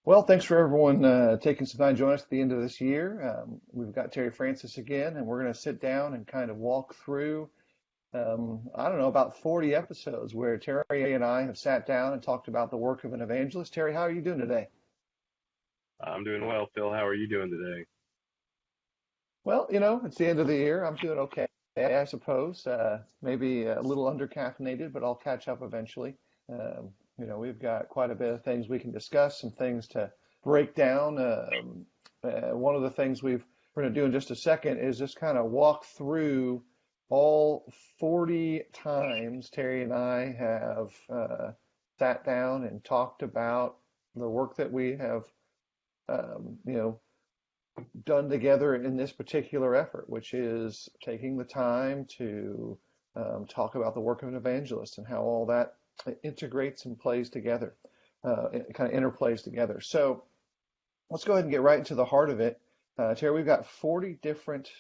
Well, thanks for everyone taking some time to join us at the end of this year. We've got Terry Francis again, and we're going to sit down and kind of walk through, I don't know, about 40 episodes where Terry and I have sat down and talked about the work of an evangelist. Terry, how are you doing today? I'm doing well, Phil. How are you doing today? Well, it's the end of the year. I'm doing okay, I suppose. Maybe a little under caffeinated, but I'll catch up eventually. We've got quite a bit of things we can discuss, some things to break down. One of the things we're going to do in just a second is just kind of walk through all 40 times Terry and I have sat down and talked about the work that we have, um, you know, done together in this particular effort, which is taking the time to talk about the work of an evangelist and how all that integrates and plays together, it kind of interplays together. So let's go ahead and get right into the heart of it. Terry, we've got 40 different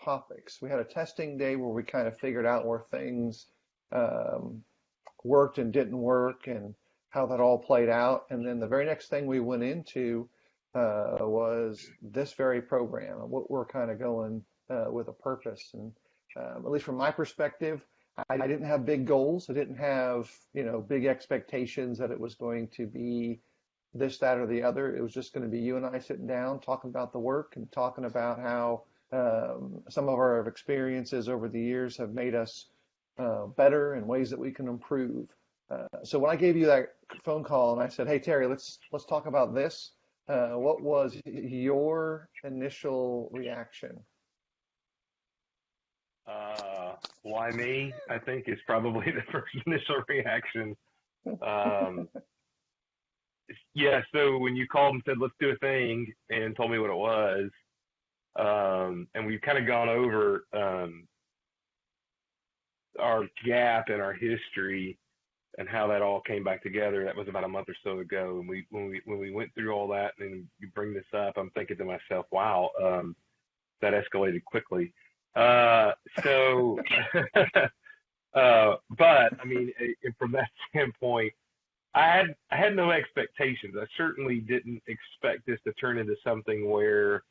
topics. We had a testing day where we kind of figured out where things um, worked and didn't work and how that all played out. And then the very next thing we went into was this very program and what we're kind of going with a purpose. And at least from my perspective, I didn't have big goals. I didn't have, big expectations that it was going to be this, that, or the other. It was just going to be you and I sitting down, talking about the work and talking about how some of our experiences over the years have made us better and ways that we can improve. So when I gave you that phone call and I said, "Hey Terry, let's talk about this," what was your initial reaction? Why me? I think is probably the first initial reaction. Um, yeah, so when you called and said, let's do a thing and told me what it was, and we've kind of gone over our gap in our history and how that all came back together. That was about a month or so ago. And when we went through all that and you bring this up, I'm thinking to myself, wow, that escalated quickly. Uh, so, but I mean, from that standpoint, I had no expectations. I certainly didn't expect this to turn into something where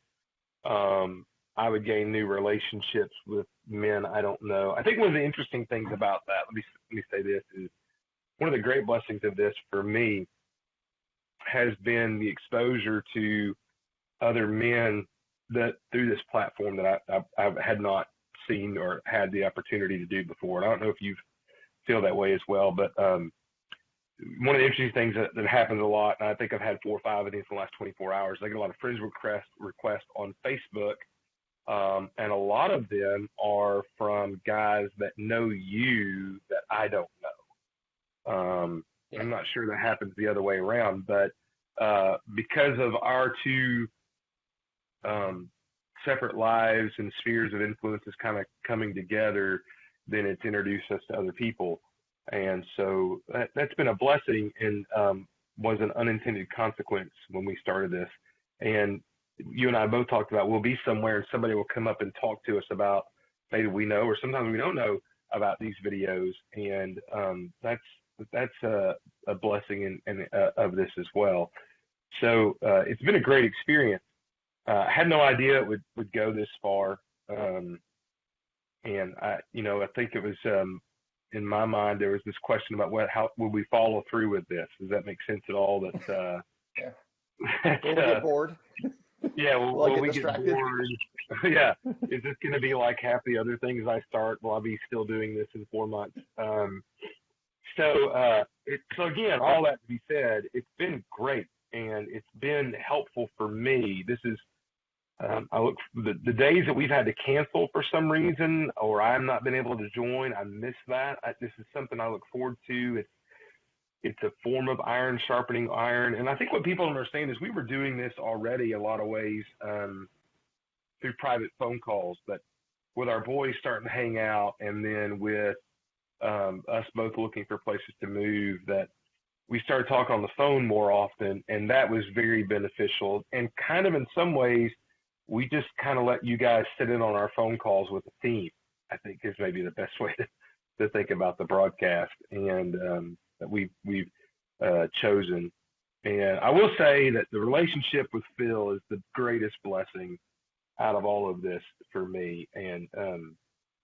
um, I would gain new relationships with men I don't know. I think one of the interesting things about that, let me say this, is one of the great blessings of this for me has been the exposure to other men that through this platform that I had not seen or had the opportunity to do before. And I don't know if you feel that way as well, but one of the interesting things that happens a lot, and I think I've had 4 or 5 of these in the last 24 hours. I get a lot of friends requests on Facebook, and a lot of them are from guys that know you that I don't know. Yeah. I'm not sure that happens the other way around, but because of our two um, separate lives and spheres of influences kind of coming together, then it's introduced us to other people. And so that's been a blessing and was an unintended consequence when we started this. And you and I both talked about we'll be somewhere and somebody will come up and talk to us about maybe we know or sometimes we don't know about these videos. And that's a blessing of this as well. So it's been a great experience. I had no idea it would go this far. And I think it was in my mind there was this question about how will we follow through with this? Does that make sense at all? Yeah. That Will we get bored? yeah, Will I will get we get distracted? bored? Yeah, is this going to be like half the other things I start? Will I be still doing this in 4 months? So again, all that to be said, it's been great and it's been helpful for me. This is I look the days that we've had to cancel for some reason, or I'm not been able to join. I miss that. This is something I look forward to. It's a form of iron sharpening iron, and I think what people don't understand is we were doing this already a lot of ways through private phone calls, but with our boys starting to hang out, and then with us both looking for places to move, that we started talking on the phone more often, and that was very beneficial. And kind of in some ways, we just kind of let you guys sit in on our phone calls with the team, I think is maybe the best way to think about the broadcast and that we've chosen. And I will say that the relationship with Phil is the greatest blessing out of all of this for me. And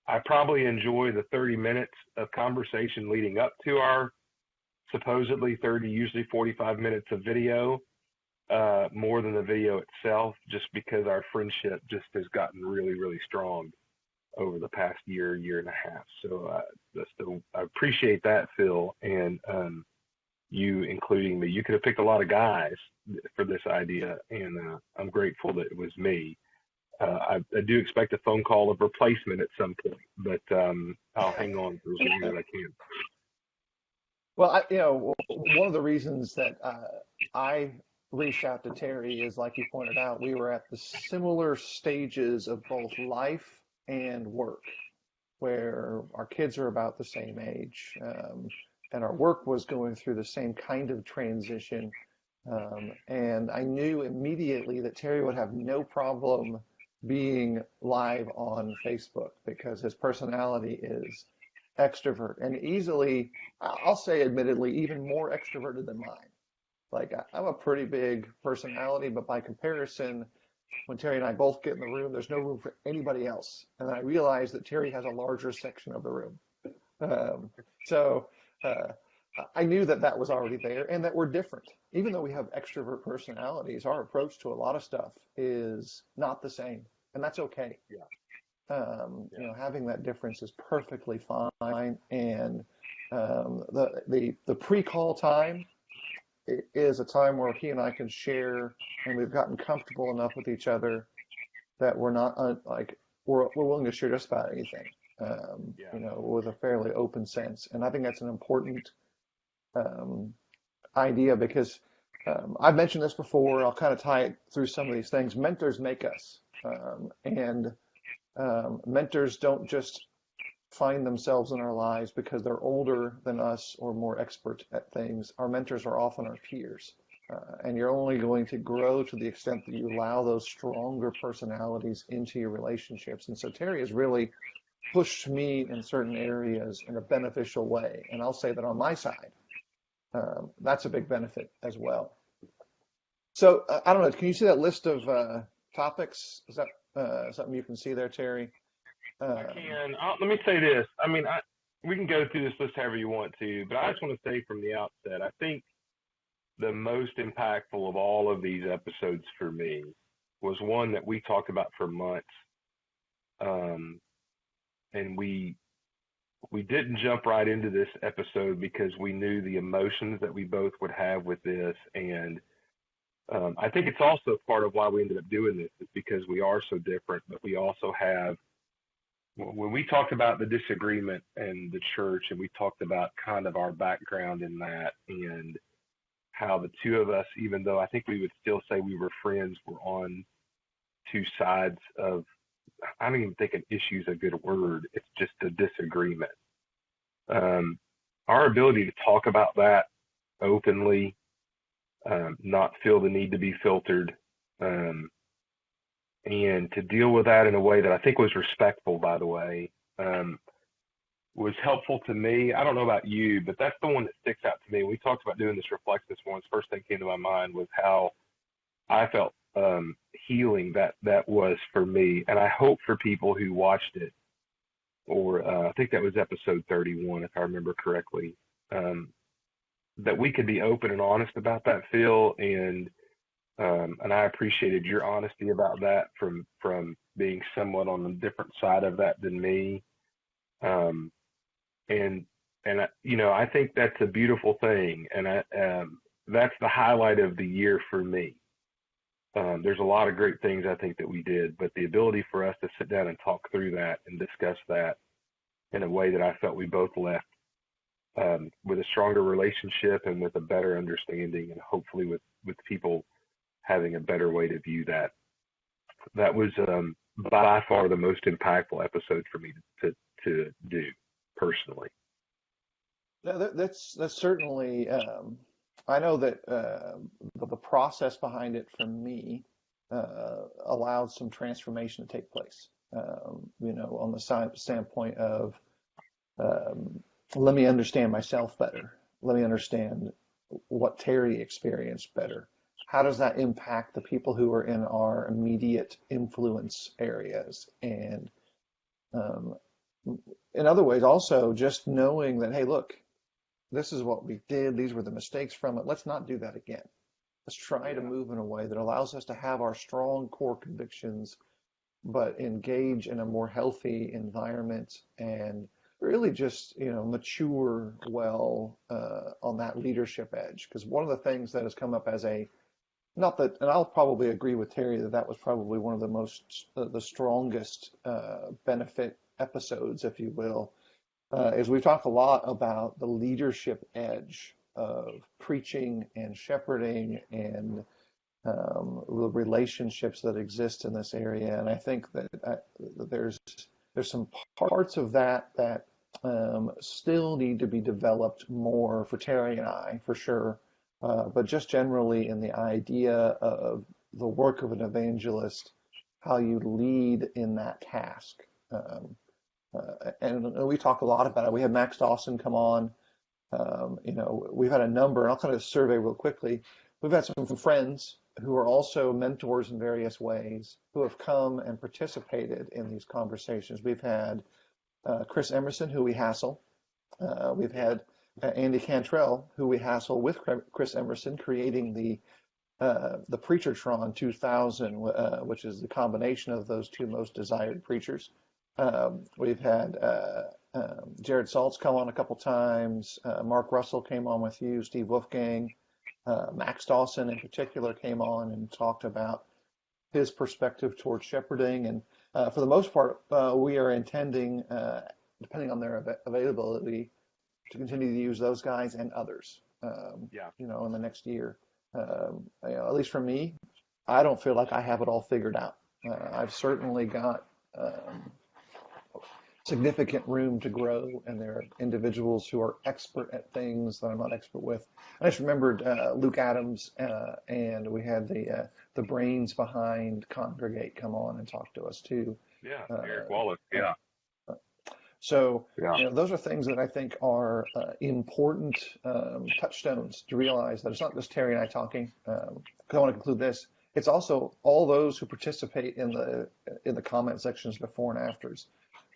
I probably enjoy the 30 minutes of conversation leading up to our supposedly 30, usually 45 minutes of video, more than the video itself, just because our friendship just has gotten really, really strong over the past year, year and a half. So I appreciate that, Phil, and you including me. You could have picked a lot of guys for this idea, and I'm grateful that it was me. I do expect a phone call of replacement at some point, but I'll hang on for as long as I can. Well, one of the reasons that I reached out to Terry is, like you pointed out, we were at the similar stages of both life and work, where our kids are about the same age, and our work was going through the same kind of transition. And I knew immediately that Terry would have no problem being live on Facebook because his personality is extrovert and easily, I'll say admittedly, even more extroverted than mine. Like I'm a pretty big personality, but by comparison, when Terry and I both get in the room, there's no room for anybody else. And then I realized that Terry has a larger section of the room. Um, so uh, I knew that that was already there and that we're different. Even though we have extrovert personalities, our approach to a lot of stuff is not the same, and that's okay. Yeah, Having that difference is perfectly fine. And the pre-call time is a time where he and I can share, and we've gotten comfortable enough with each other that we're not like we're willing to share just about anything. yeah, With a fairly open sense, and I think that's an important um, idea because I've mentioned this before. I'll kind of tie it through some of these things. Mentors make us, and mentors don't just find themselves in our lives because they're older than us or more expert at things. Our mentors are often our peers. And you're only going to grow to the extent that you allow those stronger personalities into your relationships. And so Terry has really pushed me in certain areas in a beneficial way. And I'll say that on my side, that's a big benefit as well. So I don't know. Can you see that list of topics? Is that something you can see there, Terry? I Um, can. Let me say this. I mean, we can go through this list however you want to, but I just want to say from the outset, I think the most impactful of all of these episodes for me was one that we talked about for months, um, and we didn't jump right into this episode because we knew the emotions that we both would have with this, and I think it's also part of why we ended up doing this is because we are so different, but we also have when we talked about the disagreement and the church, and we talked about kind of our background in that, and how the two of us, even though I think we would still say we were friends, were on two sides of, I don't even think an issue is a good word. It's just a disagreement. Um, our ability to talk about that openly, not feel the need to be filtered, um, and to deal with that in a way that I think was respectful, by the way, was helpful to me. I don't know about you, but that's the one that sticks out to me. We talked about doing this reflect this once. First thing came to my mind was how I felt healing that was for me, and I hope for people who watched it, or I think that was episode 31, if I remember correctly, um, that we could be open and honest about that, Phil, and I appreciated your honesty about that from being somewhat on a different side of that than me. Um, and I think that's a beautiful thing, and that's the highlight of the year for me. There's a lot of great things I think that we did, but the ability for us to sit down and talk through that and discuss that in a way that I felt we both left with a stronger relationship and with a better understanding, and hopefully with people having a better way to view that. That was by far the most impactful episode for me to do personally. that's certainly. I know that the process behind it for me allowed some transformation to take place. On the standpoint of um, let me understand myself better. Let me understand what Terry experienced better? How does that impact the people who are in our immediate influence areas? And um, in other ways, also just knowing that, hey, look, this is what we did. These were the mistakes from it. Let's not do that again. Let's try to Yeah. move in a way that allows us to have our strong core convictions, but engage in a more healthy environment and really just, mature well on that leadership edge. Because one of the things that has come up as a, not that, and I'll probably agree with Terry that that was probably one of the most, the strongest benefit episodes, if you will, is we've talked a lot about the leadership edge of preaching and shepherding and the relationships that exist in this area. And I think that there's some parts of that that still need to be developed more for Terry and I, for sure. But just generally in the idea of the work of an evangelist, how you lead in that task. And we talk a lot about it. We had Max Dawson come on. We've had a number, and I'll kind of survey real quickly. We've had some friends who are also mentors in various ways who have come and participated in these conversations. We've had Chris Emerson, who we hassle. We've had Andy Cantrell, who we hassle with Chris Emerson, creating the Preachertron 2000, which is the combination of those two most desired preachers. We've had Jared Saltz come on a couple times. Mark Russell came on with you. Steve Wolfgang. Max Dawson in particular came on and talked about his perspective towards shepherding. And for the most part, we are intending, depending on their availability, to continue to use those guys and others, in the next year. At least for me, I don't feel like I have it all figured out. I've certainly got significant room to grow, and there are individuals who are expert at things that I'm not expert with. I just remembered Luke Adams, and we had the brains behind Congregate come on and talk to us too. Yeah. Eric Wallace. Yeah. So, Yeah. those are things that I think are important touchstones to realize that it's not just Terry and I talking. Because I want to conclude this. It's also all those who participate in the comment sections before and afters.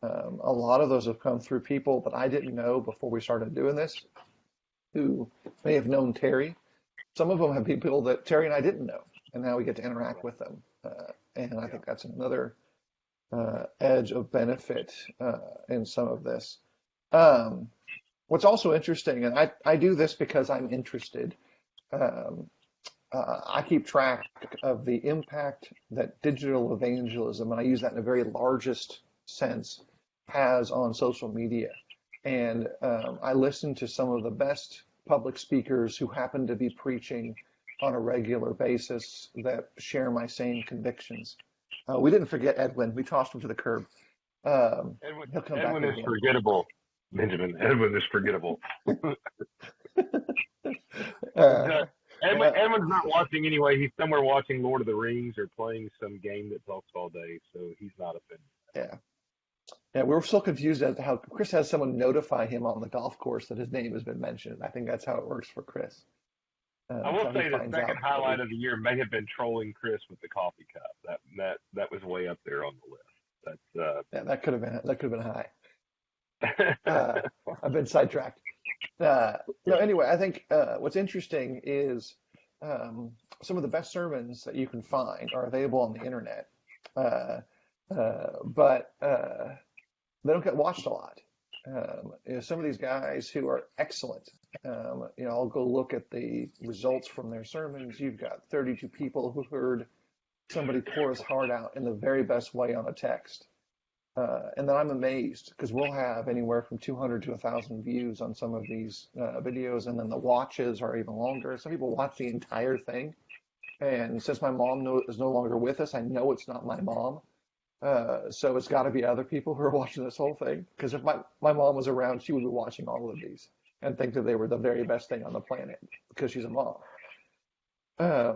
A lot of those have come through people that I didn't know before we started doing this, who may have known Terry. Some of them have been people that Terry and I didn't know, and now we get to interact with them. And I think that's another edge of benefit in some of this. What's also interesting, and I do this because I'm interested, I keep track of the impact that digital evangelism, and I use that in a very largest sense, has on social media. And I listen to some of the best public speakers who happen to be preaching on a regular basis that share my same convictions. We didn't forget Edwin. We tossed him to the curb. He'll come back Edwin is again. forgettable, Benjamin. Edwin is forgettable. Edwin's not watching anyway. He's somewhere watching Lord of the Rings or playing some game that talks all day, so he's not offended. Yeah. Yeah, we're still confused as to how Chris has someone notify him on the golf course that his name has been mentioned. I think that's how it works for Chris. I will say the second highlight of the year may have been trolling Chris with the coffee cup. That was way up there on the list. That's that could have been high. I've been sidetracked. Anyway, I think what's interesting is some of the best sermons that you can find are available on the internet, but they don't get watched a lot. Some of these guys who are excellent, I'll go look at the results from their sermons. You've got 32 people who heard somebody pour his heart out in the very best way on a text. And then I'm amazed because we'll have anywhere from 200 to 1,000 views on some of these videos, and then the watches are even longer. Some people watch the entire thing. And since my mom is no longer with us, I know it's not my mom. So it's got to be other people who are watching this whole thing. Because if my mom was around, she would be watching all of these and think that they were the very best thing on the planet because she's a mom. I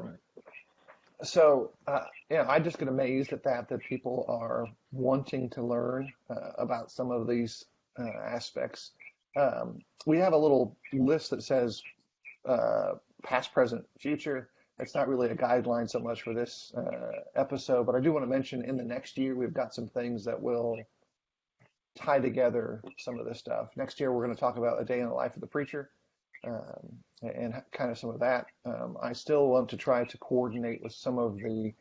just get amazed at that people are wanting to learn about some of these aspects. We have a little list that says past, present, future. It's not really a guideline so much for this episode, but I do want to mention in the next year we've got some things that will tie together some of this stuff. Next year we're going to talk about a day in the life of the preacher, and kind of some of that. I still want to try to coordinate with some of the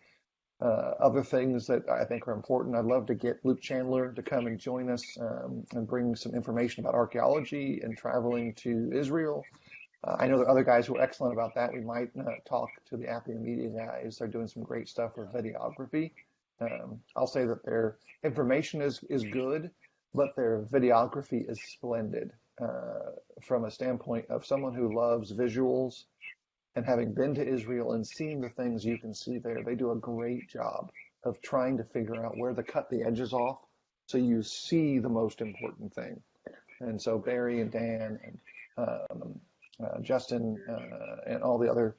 other things that I think are important. I'd love to get Luke Chandler to come and join us, and bring some information about archaeology and traveling to Israel. I know there are other guys who are excellent about that. We might talk to the Appian Media guys. They're doing some great stuff with videography. I'll say that their information is good, but their videography is splendid, from a standpoint of someone who loves visuals and having been to Israel and seen the things you can see there. They do a great job of trying to figure out where to cut the edges off so you see the most important thing. And so Barry and Dan and Justin, and all the other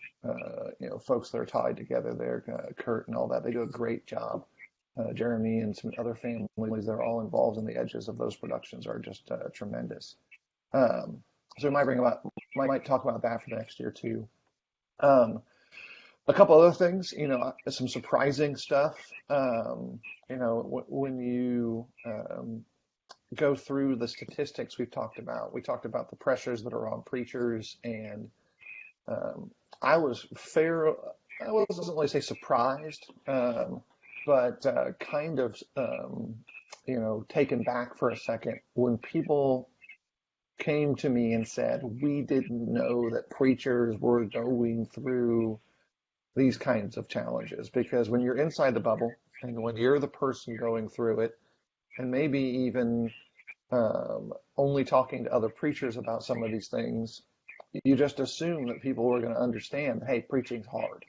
folks that are tied together there, Kurt and all that, they do a great job. Jeremy and some other families that are all involved in the edges of those productions are just tremendous. So we might talk about that for the next year too. A couple other things, some surprising stuff. When you go through the statistics we talked about the pressures that are on preachers, and I wasn't really say surprised, but kind of taken back for a second when people came to me and said, we didn't know that preachers were going through these kinds of challenges. Because when you're inside the bubble and when you're the person going through it, and maybe even only talking to other preachers about some of these things, you just assume that people are going to understand, hey, preaching's hard.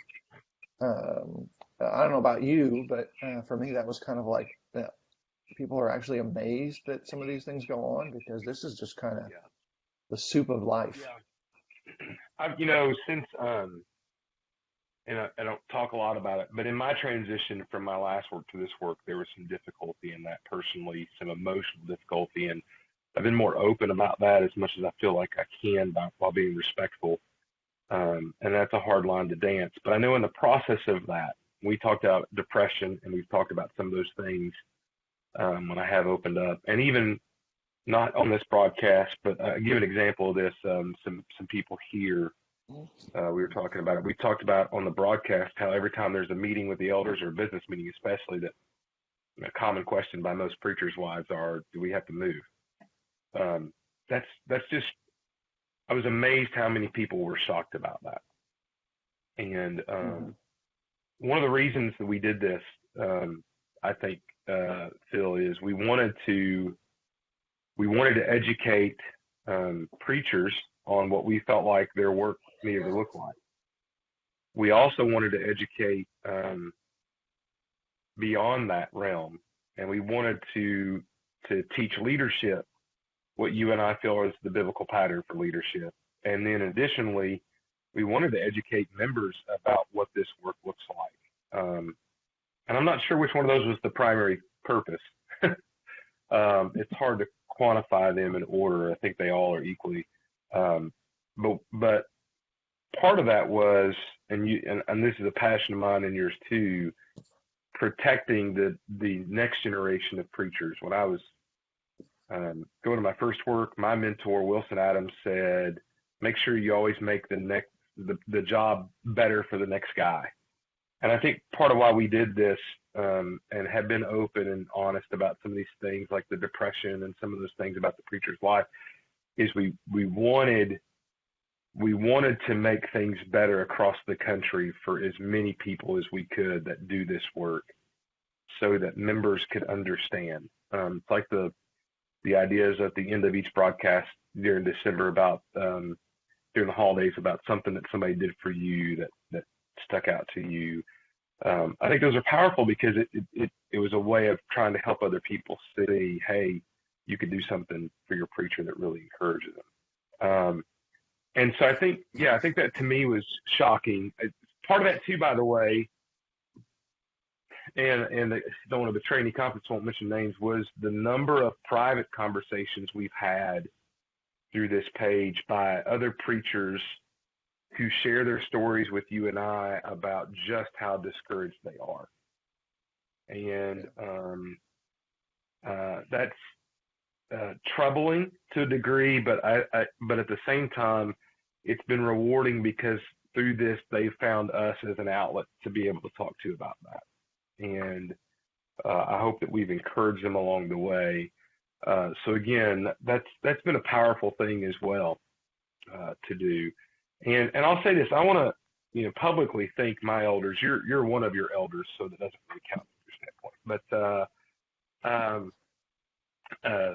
I don't know about you, but for me, that was kind of like, people are actually amazed that some of these things go on, because this is just kind of the soup of life. I've, since, and I don't talk a lot about it, but in my transition from my last work to this work, there was some difficulty in that personally, some emotional difficulty. And I've been more open about that as much as I feel like I can while being respectful. And that's a hard line to dance. But I know in the process of that, we talked about depression, and we've talked about some of those things when I have opened up, and even not on this broadcast, but give an example of this. Some people here, we were talking about it. We talked about on the broadcast how every time there's a meeting with the elders, or a business meeting especially, that a common question by most preachers' wives are, do we have to move? That's just, I was amazed how many people were shocked about that. And one of the reasons that we did this, I think, Phil, is we wanted to educate preachers on what we felt like their work needed to look like. We also wanted to educate beyond that realm, and we wanted to teach leadership what you and I feel is the biblical pattern for leadership. And then additionally, we wanted to educate members about what this work looks like. And I'm not sure which one of those was the primary purpose. It's hard to quantify them in order. I think they all are equally. But part of that was, and this is a passion of mine and yours too, protecting the next generation of preachers. When I was going to my first work, my mentor, Wilson Adams, said, make sure you always make the job better for the next guy. And I think part of why we did this, and have been open and honest about some of these things, like the depression and some of those things about the preacher's life, is we wanted to make things better across the country for as many people as we could that do this work, so that members could understand. It's like the ideas at the end of each broadcast during December about during the holidays, about something that somebody did for you that stuck out to you. I think those are powerful because it was a way of trying to help other people see, hey, you could do something for your preacher that really encourages them. And so I think that to me was shocking. Part of that too, by the way, and I don't want to betray any confidence, won't mention names, was the number of private conversations we've had through this page by other preachers who share their stories with you and I about just how discouraged they are. And that's troubling to a degree, but but at the same time, it's been rewarding because through this, they found us as an outlet to be able to talk to about that. And I hope that we've encouraged them along the way. So again, that's been a powerful thing as well to do. And I'll say this: I want to, publicly thank my elders. You're one of your elders, so that doesn't really count from your standpoint. But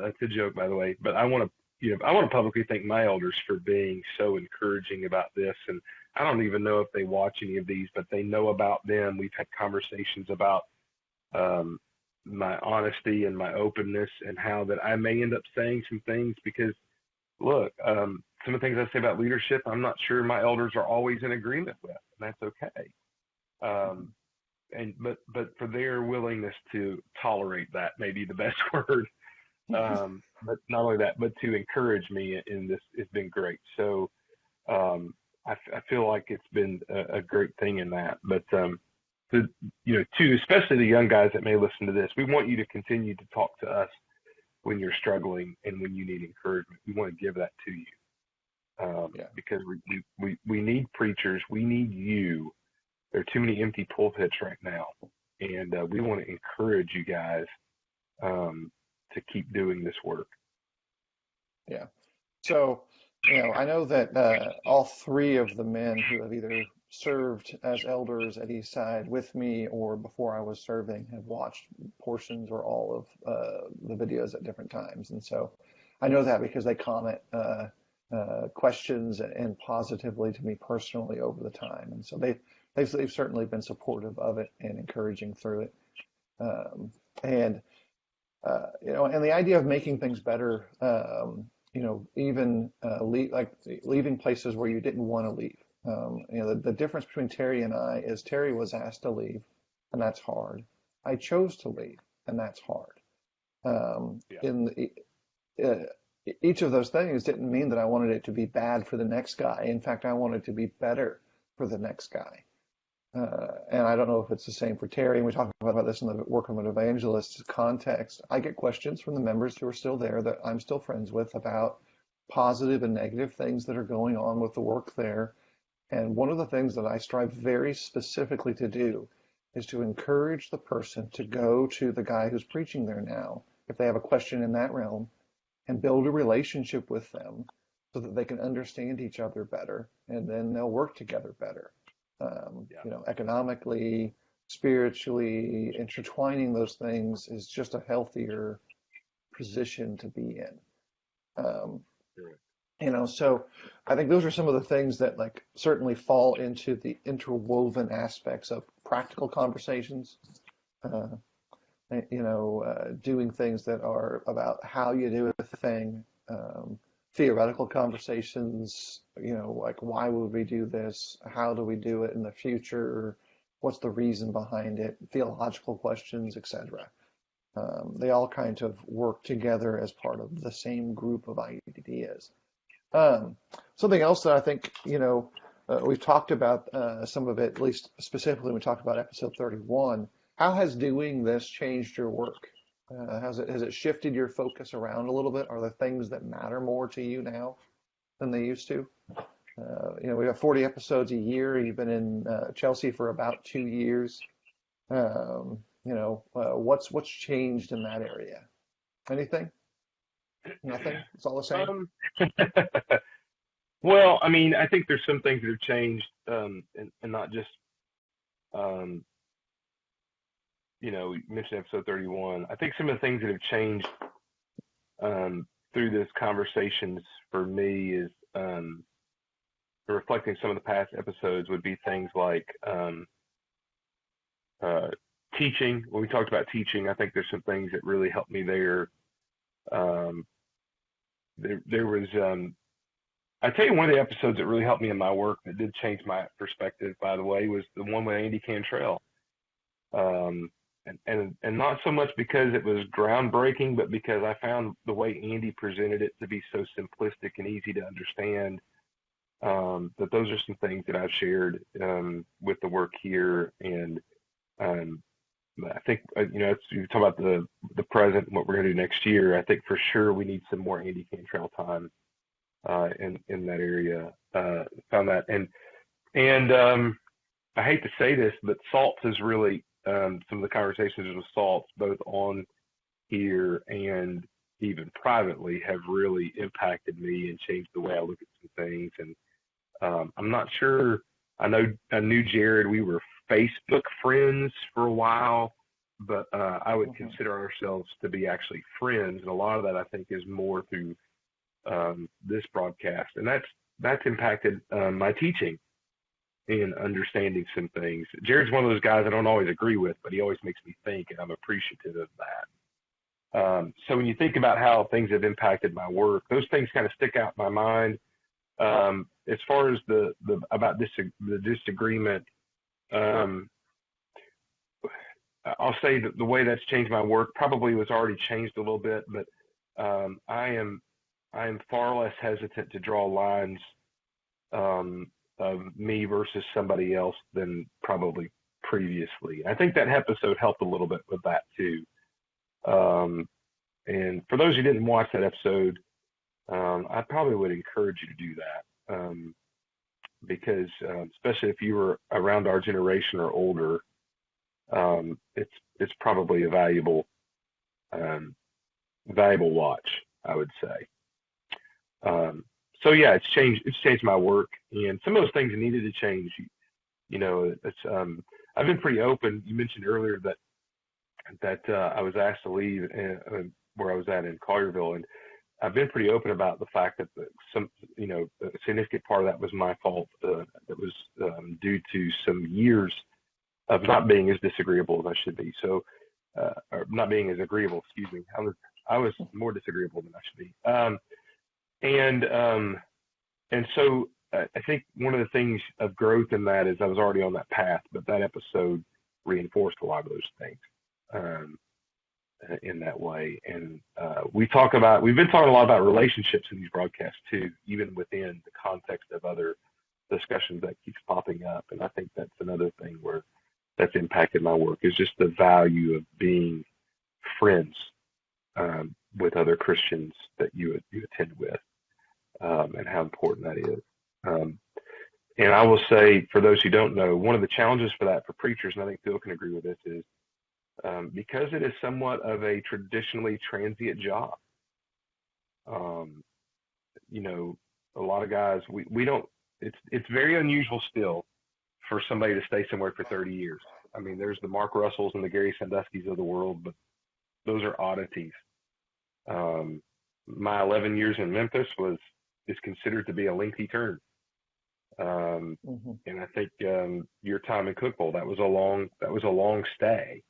that's a joke, by the way. But I want to publicly thank my elders for being so encouraging about this. And I don't even know if they watch any of these, but they know about them. We've had conversations about my honesty and my openness, and how that I may end up saying some things because, look, some of the things I say about leadership, I'm not sure my elders are always in agreement with, and that's okay. But for their willingness to tolerate that, may be the best word. But not only that, but to encourage me in this has been great. So I feel like it's been a great thing in that. But especially the young guys that may listen to this, we want you to continue to talk to us when you're struggling and when you need encouragement. We want to give that to you. Because we need preachers. We need you. There are too many empty pulpits right now. And we want to encourage you guys to keep doing this work. Yeah. So, I know that all three of the men who have either served as elders at Eastside with me or before I was serving have watched portions or all of the videos at different times. And so I know that because they comment questions and positively to me personally over the time. And so they've certainly been supportive of it and encouraging through it. And the idea of making things better, even leaving places where you didn't want to leave. The difference between Terry and I is Terry was asked to leave, and that's hard. I chose to leave, and that's hard. Each of those things didn't mean that I wanted it to be bad for the next guy. In fact, I wanted it to be better for the next guy. And I don't know if it's the same for Terry, and we talk about this in the work of an evangelist context. I get questions from the members who are still there that I'm still friends with about positive and negative things that are going on with the work there. And one of the things that I strive very specifically to do is to encourage the person to go to the guy who's preaching there now, if they have a question in that realm, and build a relationship with them so that they can understand each other better, and then they'll work together better. Economically, spiritually, intertwining those things is just a healthier position to be in. So I think those are some of the things that certainly fall into the interwoven aspects of practical conversations, doing things that are about how you do a thing, theoretical conversations, why would we do this? How do we do it in the future? What's the reason behind it? Theological questions, etc. They all kind of work together as part of the same group of ideas. Something else that I think, we've talked about some of it, at least specifically when we talked about episode 31. How has doing this changed your work? Has it shifted your focus around a little bit? Are there things that matter more to you now than they used to? We have 40 episodes a year. You've been in Chelsea for about 2 years. What's changed in that area? Anything? Nothing? It's all the same? Well, I mean, I think there's some things that have changed, and not just, you mentioned episode 31. I think some of the things that have changed through this conversations for me is reflecting some of the past episodes would be things like teaching. When we talked about teaching, I think there's some things that really helped me there. There was, I tell you, one of the episodes that really helped me in my work that did change my perspective, by the way, was the one with Andy Cantrell. And not so much because it was groundbreaking, but because I found the way Andy presented it to be so simplistic and easy to understand. That those are some things that I've shared with the work here, and um, I think you talk about the present and what we're going to do next year. I think for sure we need some more Andy Cantrell time in that area. Found that, and I hate to say this, but Salts is really some of the conversations with Salts, both on here and even privately, have really impacted me and changed the way I look at some things. And I'm not sure. I knew Jared. We were Facebook friends for a while, but I would Hmm. consider ourselves to be actually friends. And a lot of that, I think, is more through this broadcast, and that's impacted my teaching and understanding some things. Jared's one of those guys I don't always agree with, but he always makes me think, and I'm appreciative of that. So when you think about how things have impacted my work, those things kind of stick out in my mind. As far as the about the disagreement, um, I'll say that the way that's changed my work probably was already changed a little bit, but I am far less hesitant to draw lines of me versus somebody else than probably previously. I think that episode helped a little bit with that too. Um, and for those who didn't watch that episode, I probably would encourage you to do that because, especially if you were around our generation or older, it's probably a um, valuable watch, I would say. Um, so yeah, it's changed my work, and some of those things needed to change. It's I've been pretty open. You mentioned earlier that I was asked to leave where I was at in Collierville, and I've been pretty open about the fact that a significant part of that was my fault. That was due to some years of not being as disagreeable as I should be. So, or not being as agreeable. Excuse me. I was more disagreeable than I should be. And so I think one of the things of growth in that is I was already on that path, but that episode reinforced a lot of those things um, in that way. And we've been talking a lot about relationships in these broadcasts too, even within the context of other discussions that keeps popping up. And I think that's another thing where that's impacted my work is just the value of being friends with other Christians that you attend with, and how important that is. Um, and I will say, for those who don't know, one of the challenges for that for preachers, and I think Phil can agree with this, is because it is somewhat of a traditionally transient job. Um, a lot of guys, we don't. It's very unusual still for somebody to stay somewhere for 30 years. I mean, there's the Mark Russells and the Gary Sandusky's of the world, but those are oddities. My 11 years in Memphis is considered to be a lengthy term. Um, Hmm. and I think your time in Cookville, that was a long stay.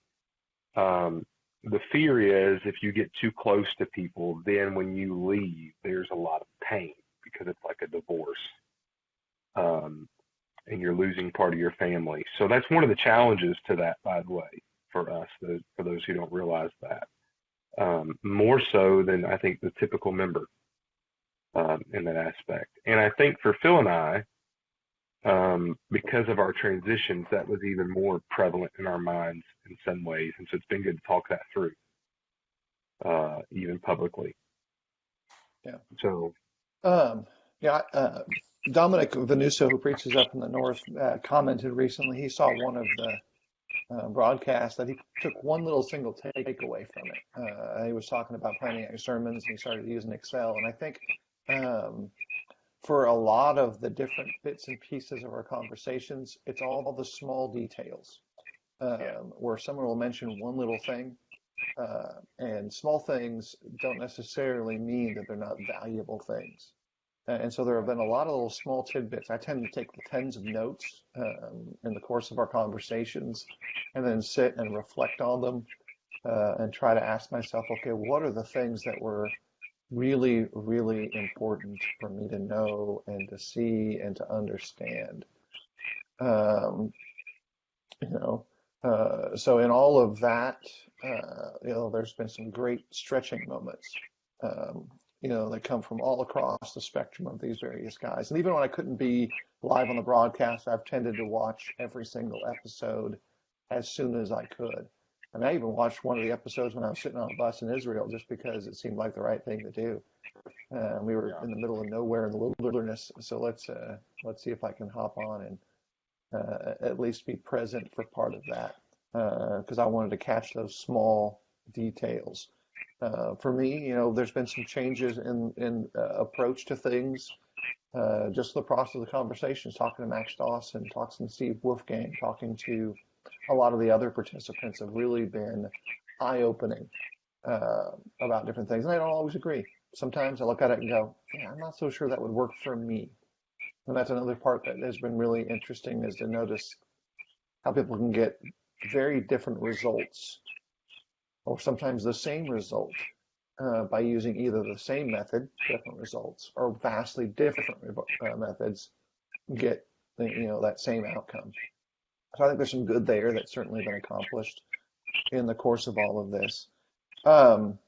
Um, the fear is if you get too close to people, then when you leave, there's a lot of pain because it's like a divorce, um, and you're losing part of your family. So that's one of the challenges to that, by the way, for us, for those who don't realize that, more so than I think the typical member in that aspect. And I think for Phil and I, because of our transitions, that was even more prevalent in our minds in some ways. And so it's been good to talk that through, even publicly. Yeah. So, Um, yeah. Dominic Venuso, who preaches up in the north, commented recently. He saw one of the broadcasts that he took one little single takeaway from it. He was talking about planning out your sermons, and he started using Excel. And I think um, for a lot of the different bits and pieces of our conversations, it's all the small details yeah, where someone will mention one little thing, and small things don't necessarily mean that they're not valuable things. And so there have right. been a lot of little small tidbits. I tend to take tens of notes in the course of our conversations and then sit and reflect on them and try to ask myself, okay, what are the things that were really, really important for me to know and to see and to understand? Um, you know, so in all of that, there's been some great stretching moments. Um, that come from all across the spectrum of these various guys. And even when I couldn't be live on the broadcast, I've tended to watch every single episode as soon as I could. And I even watched one of the episodes when I was sitting on a bus in Israel just because it seemed like the right thing to do. We were Yeah. in the middle of nowhere in the wilderness, so let's see if I can hop on and at least be present for part of that because I wanted to catch those small details. For me, there's been some changes in approach to things. Just the process of the conversations, talking to Max Dawson, talking to Steve Wolfgang, talking to a lot of the other participants have really been eye-opening about different things. And I don't always agree. Sometimes I look at it and go, yeah, I'm not so sure that would work for me. And that's another part that has been really interesting is to notice how people can get very different results or sometimes the same result by using either the same method, different results, or vastly different methods get that same outcome. So I think there's some good there that's certainly been accomplished in the course of all of this. Um,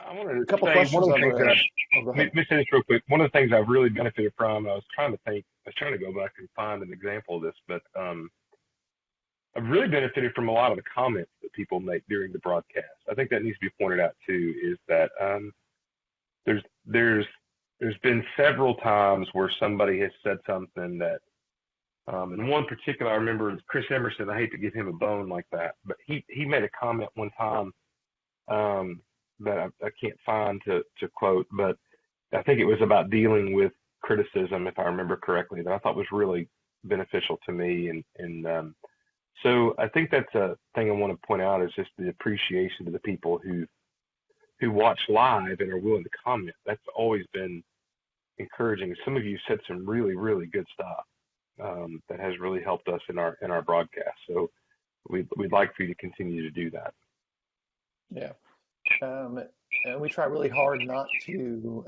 I wanted a to couple say one questions of the I'm things going that to, oh, go ahead. let me say this real quick. One of the things I've really benefited from, I was trying to go back and find an example of this, but I've really benefited from a lot of the comments that people make during the broadcast. I think that needs to be pointed out too, is that there's there's there's been several times where somebody has said something that, and one particular, I remember Chris Emerson. I hate to give him a bone like that, but he made a comment one time that I can't find to quote, but I think it was about dealing with criticism, if I remember correctly, that I thought was really beneficial to me. And so I think that's a thing I want to point out is just the appreciation to the people who watch live and are willing to comment. That's always been encouraging. Some of you said some really, really good stuff that has really helped us in our broadcast. So we'd like for you to continue to do that. Yeah. And we try really hard not to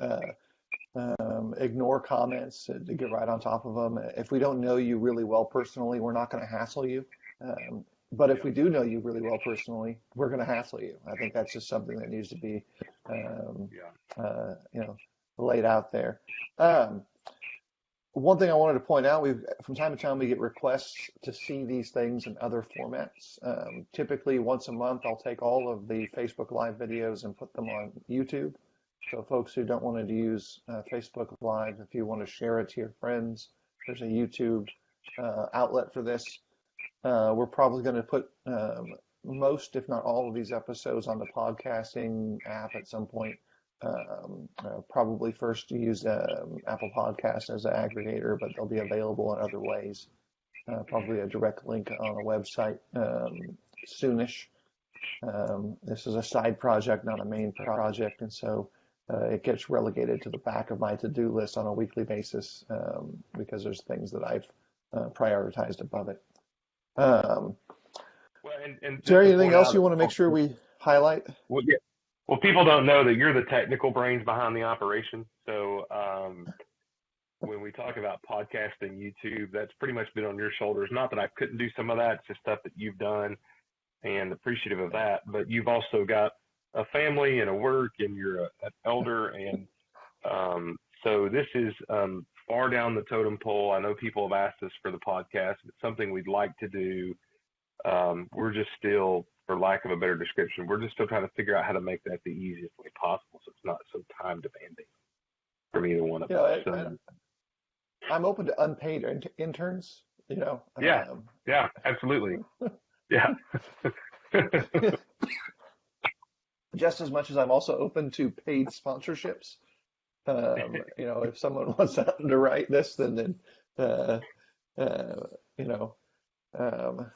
ignore comments, to get right on top of them. If we don't know you really well personally, we're not going to hassle you. But if Yeah, we do know you really well personally, we're going to hassle you. I think that's just something that needs to be, um, yeah, laid out there. Um, One thing I wanted to point out, from time to time we get requests to see these things in other formats. Typically once a month, I'll take all of the Facebook Live videos and put them on YouTube. So folks who don't want to use Facebook Live, if you want to share it to your friends, there's a YouTube outlet for this. We're probably going to put most, if not all of these episodes on the podcasting app at some point. Probably first to use Apple Podcasts as an aggregator, but they'll be available in other ways. Probably a direct link on a website soonish. This is a side project, not a main project, and so it gets relegated to the back of my to-do list on a weekly basis because there's things that I've prioritized above it. well, and just Terry, to anything point else out, you want to make sure we highlight? well, yeah, well, people don't know that you're the technical brains behind the operation. So when we talk about podcasting, YouTube, that's pretty much been on your shoulders. Not that I couldn't do some of that; it's just stuff that you've done, and appreciative of that. But you've also got a family and a work, and you're an elder, and so this is far down the totem pole. I know people have asked us for the podcast. It's something we'd like to do. We're just still, for lack of a better description, we're just still trying to figure out how to make that the easiest way possible so it's not so time demanding for either one of us. I'm open to unpaid interns, Yeah, yeah, absolutely. Yeah. just as much as I'm also open to paid sponsorships. If someone wants to underwrite this, then uh, you know, um,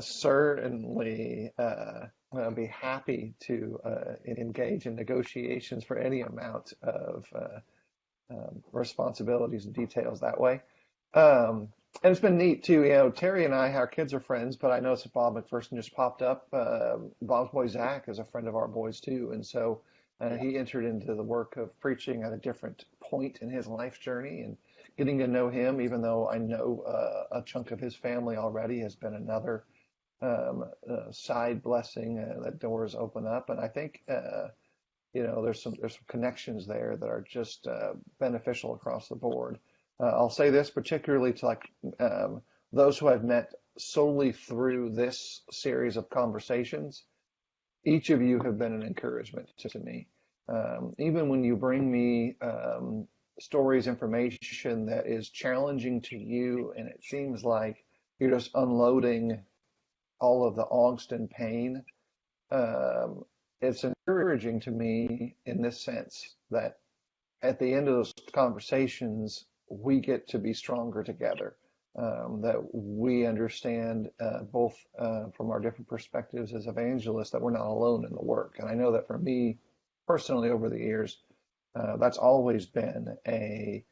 certainly I'll be happy to engage in negotiations for any amount of responsibilities and details that way. And it's been neat too. Terry and I, our kids are friends, but I noticed that Bob McPherson just popped up. Bob's boy Zach is a friend of our boys too, and so Yeah. he entered into the work of preaching at a different point in his life journey, and getting to know him, even though I know a chunk of his family already, has been another side blessing that doors open up. And I think there's some connections there that are just beneficial across the board. I'll say this particularly to those who I've met solely through this series of conversations. Each of you have been an encouragement to me. Even when you bring me stories, information that is challenging to you, and it seems like you're just unloading all of the angst and pain, um, it's encouraging to me in this sense that at the end of those conversations, we get to be stronger together. That we understand both from our different perspectives as evangelists that we're not alone in the work. And I know that for me personally over the years, that's always been a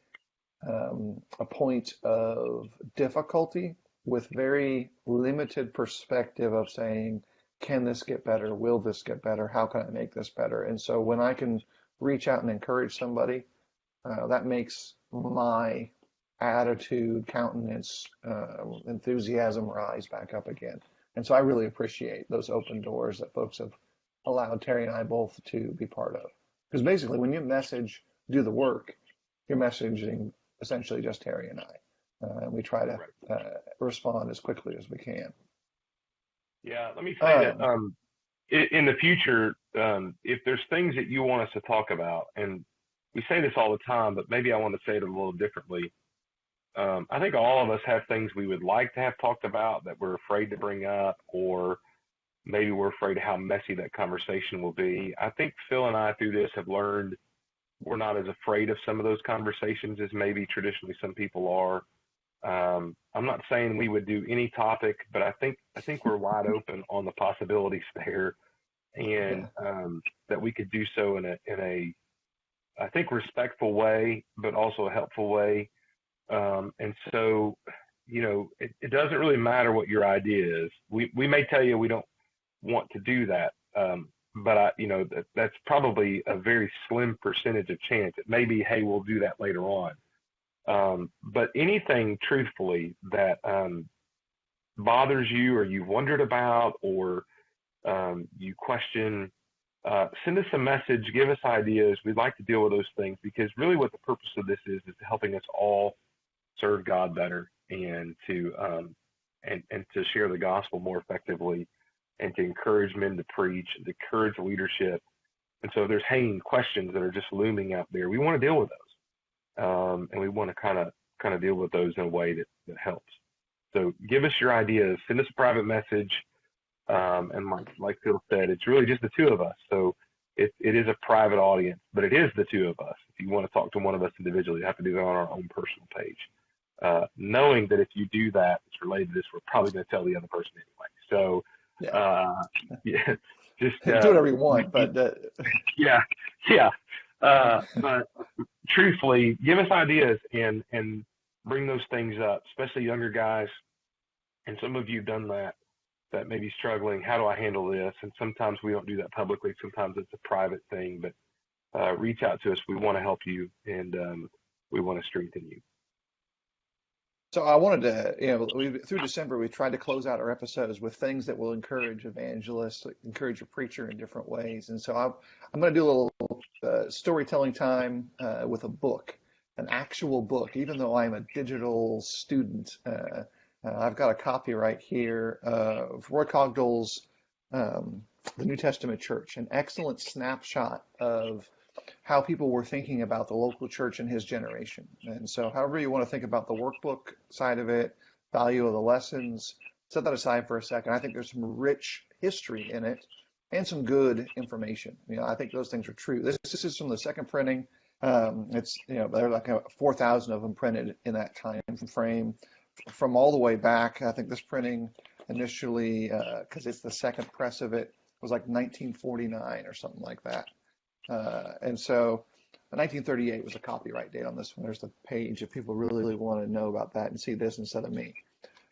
point of difficulty with very limited perspective of saying, can this get better? Will this get better? How can I make this better? And so when I can reach out and encourage somebody, that makes my attitude, countenance, enthusiasm rise back up again. And so I really appreciate those open doors that folks have allowed Terry and I both to be part of. Because basically, when you message, do the work, you're messaging essentially just Terry and I. And we try to Right. respond as quickly as we can. Yeah, let me say that Um, in the future, if there's things that you want us to talk about, and we say this all the time, but maybe I want to say it a little differently. I think all of us have things we would like to have talked about that we're afraid to bring up, or maybe we're afraid of how messy that conversation will be. I think Phil and I, through this, have learned we're not as afraid of some of those conversations as maybe traditionally some people are. I'm not saying we would do any topic, but I think we're wide open on the possibilities there, and yeah. that we could do so in a I think respectful way, but also a helpful way. And so, it doesn't really matter what your idea is. We may tell you we don't want to do that, but that's probably a very slim percentage of chance. It may be, hey, we'll do that later on. But anything, truthfully, that bothers you or you've wondered about or you question, send us a message, give us ideas. We'd like to deal with those things because really what the purpose of this is helping us all serve God better and and to share the gospel more effectively and to encourage men to preach and to encourage leadership. And so there's hanging questions that are just looming out there. We want to deal with those. And we want to kind of deal with those in a way that helps. So give us your ideas, send us a private message. And like Phil said, it's really just the two of us. So it is a private audience, but it is the two of us. If you want to talk to one of us individually, you have to do that on our own personal page. Knowing that if you do that, it's related to this, we're probably going to tell the other person anyway. So, Yeah. yeah, just, Do whatever you want, but yeah, yeah. But truthfully, give us ideas and bring those things up, especially younger guys. And some of you have done that may be struggling. How do I handle this? And sometimes we don't do that publicly. Sometimes it's a private thing, but reach out to us. We want to help you and we want to strengthen you. so I wanted to, through December, we tried to close out our episodes with things that will encourage evangelists, like encourage a preacher in different ways. And so I'm going to do a little storytelling time with a book, an actual book, even though I'm a digital student. I've got a copy right here of Roy Cogdell's The New Testament Church, an excellent snapshot of how people were thinking about the local church in his generation. And so, however you want to think about the workbook side of it, value of the lessons, set that aside for a second. I think there's some rich history in it and some good information. I think those things are true. This is from the second printing. There are like 4,000 of them printed in that time frame from all the way back. I think this printing initially, because it's the second press of it, was like 1949 or something like that. And so 1938 was a copyright date on this one. There's the page if people really want to know about that and see this instead of me.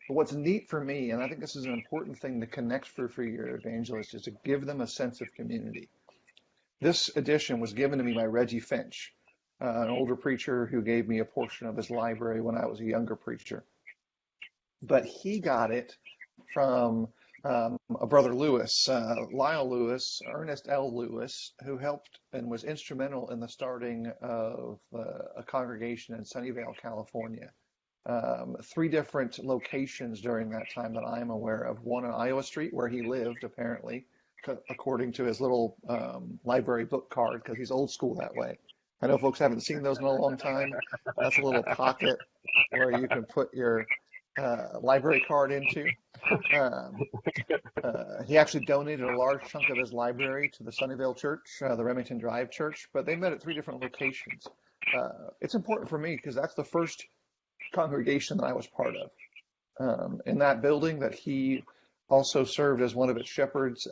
But what's neat for me, and I think this is an important thing to connect for your evangelist, is to give them a sense of community. This edition was given to me by Reggie Finch, an older preacher who gave me a portion of his library when I was a younger preacher. But he got it from a brother Lewis, Lyle Lewis, Ernest L. Lewis, who helped and was instrumental in the starting of a congregation in Sunnyvale, California. Three different locations during that time that I am aware of. One on Iowa Street, where he lived, apparently, according to his little library book card, because he's old school that way. I know folks haven't seen those in a long time. That's a little pocket where you can put your library card into. Um, he actually donated a large chunk of his library to the Sunnyvale Church, the Remington Drive Church, but they met at three different locations. It's important for me because that's the first congregation that I was part of. In that building that he also served as one of its shepherds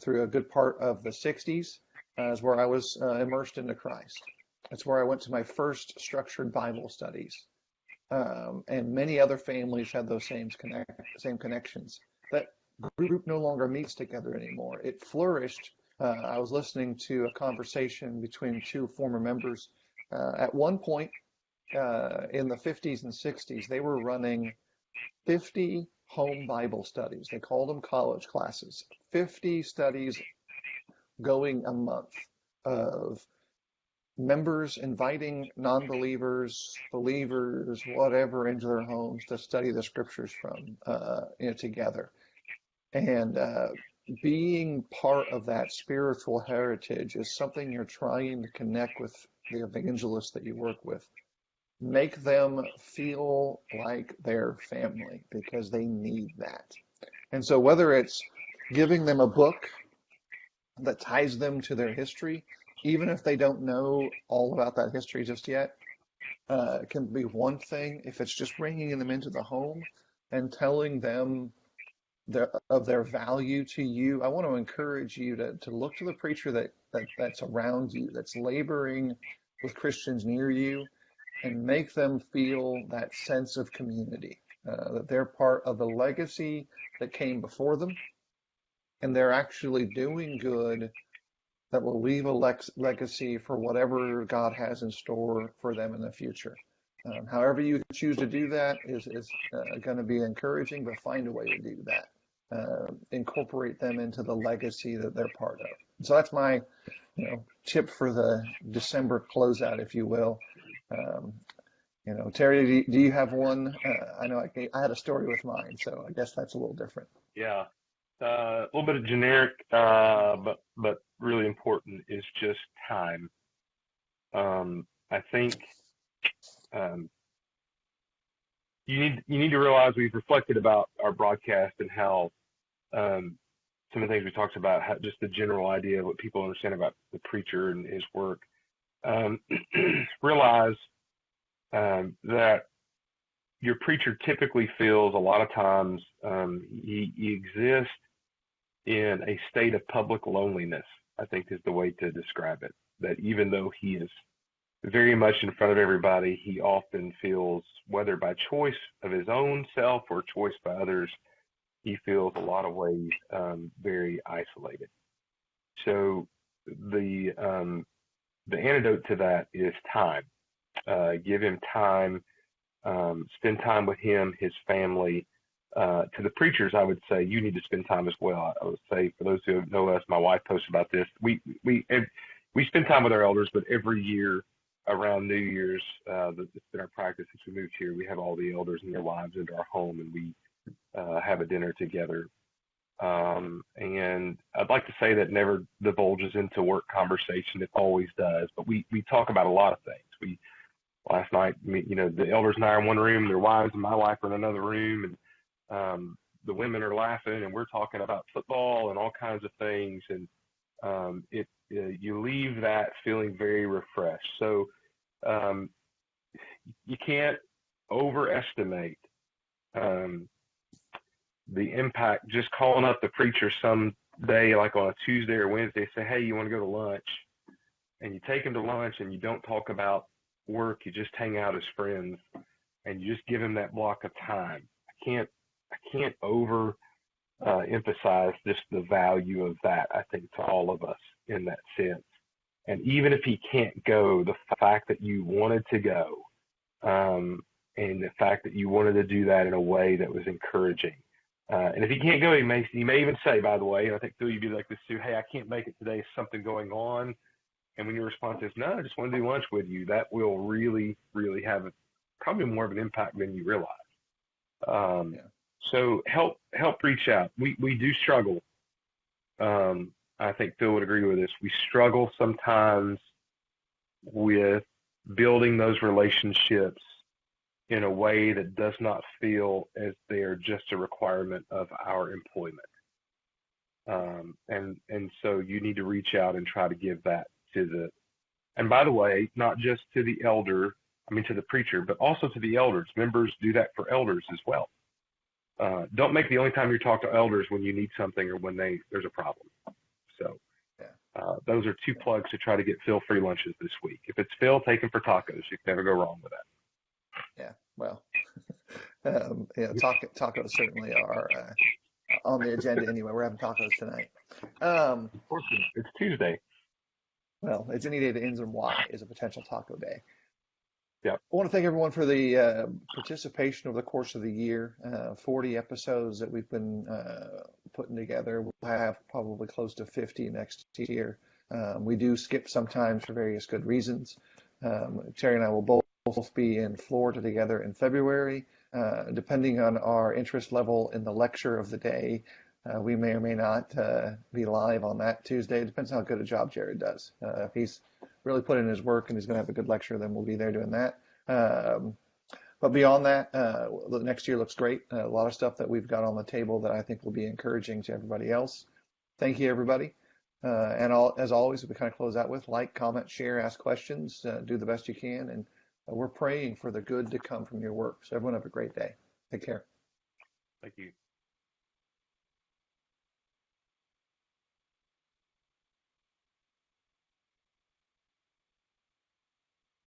through a good part of the 60s, is where I was immersed into Christ. That's where I went to my first structured Bible studies. And many other families had those same connections. That group no longer meets together anymore. It flourished. I was listening to a conversation between two former members. At one point in the 50s and 60s, they were running 50 home Bible studies. They called them college classes. 50 studies going a month of members inviting non-believers, believers, whatever, into their homes to study the scriptures from, together. And being part of that spiritual heritage is something you're trying to connect with the evangelists that you work with. Make them feel like their family because they need that. And so whether it's giving them a book that ties them to their history, even if they don't know all about that history just yet, can be one thing. If it's just bringing them into the home and telling them of their value to you, I want to encourage you to look to the preacher that's around you, that's laboring with Christians near you, and make them feel that sense of community, that they're part of the legacy that came before them, and they're actually doing good that will leave a legacy for whatever God has in store for them in the future. However you choose to do that is going to be encouraging, but find a way to do that. Incorporate them into the legacy that they're part of. So that's my, tip for the December closeout, if you will. Terry, do you have one? I know I had a story with mine, so I guess that's a little different. Yeah. A little bit of generic, but really important is just time. I think you need to realize we've reflected about our broadcast and how some of the things we talked about, just the general idea of what people understand about the preacher and his work. Realize that your preacher typically feels a lot of times he exists in a state of public loneliness, I think is the way to describe it. That even though he is very much in front of everybody, he often feels, whether by choice of his own self or choice by others, he feels a lot of ways very isolated. So the antidote to that is time. Give him time, spend time with him, his family. To the preachers, I would say you need to spend time as well. I would say, for those who know us, my wife posts about this. We spend time with our elders, but every year around New Year's, it's been our practice since we moved here. We have all the elders and their wives into our home, and we have a dinner together. And I'd like to say that never divulges into work conversation. It always does, but we talk about a lot of things. Last night, the elders and I are in one room, their wives and my wife are in another room, and the women are laughing, and we're talking about football and all kinds of things, and you leave that feeling very refreshed. So you can't overestimate the impact. Just calling up the preacher some day, like on a Tuesday or Wednesday, say, hey, you want to go to lunch? And you take him to lunch, and you don't talk about work. You just hang out as friends, and you just give him that block of time. I can't over emphasize just the value of that, I think, to all of us in that sense. And even if he can't go, the fact that you wanted to go, and the fact that you wanted to do that in a way that was encouraging, And if he can't go, he may even say, by the way, and I think Phil, you'd be like this too. Hey, I can't make it today. Is something going on? And when your response is, no, I just want to do lunch with you, that will really, really have probably more of an impact than you realize. Um, Yeah. so help reach out. We do struggle. I think Phil would agree with this. We struggle sometimes with building those relationships in a way that does not feel as they're just a requirement of our employment. And so you need to reach out and try to give that to and by the way, not just to the elder, I mean to the preacher, but also to the elders. Members do that for elders as well. Don't make the only time you talk to elders when you need something or when there's a problem. So Yeah. those are two plugs to try to get Phil free lunches this week. If it's Phil, take him for tacos. You can never go wrong with that. Yeah. Well, tacos certainly are on the agenda anyway. We're having tacos tonight. Um, Of course, it's Tuesday. well, it's any day that ends in Y is a potential taco day. Yeah. I want to thank everyone for the participation over the course of the year. 40 episodes that we've been putting together. We'll have probably close to 50 next year. We do skip sometimes for various good reasons. Terry and I will both be in Florida together in February. Depending on our interest level in the lecture of the day, we may or may not be live on that Tuesday. It depends how good a job Jared does. If he's really put in his work and he's going to have a good lecture, then we'll be there doing that. But beyond that, the next year looks great. A lot of stuff that we've got on the table that I think will be encouraging to everybody else. Thank you, everybody. As always, we kind of close out with like, comment, share, ask questions, do the best you can. And we're praying for the good to come from your work. So everyone have a great day. Take care. Thank you.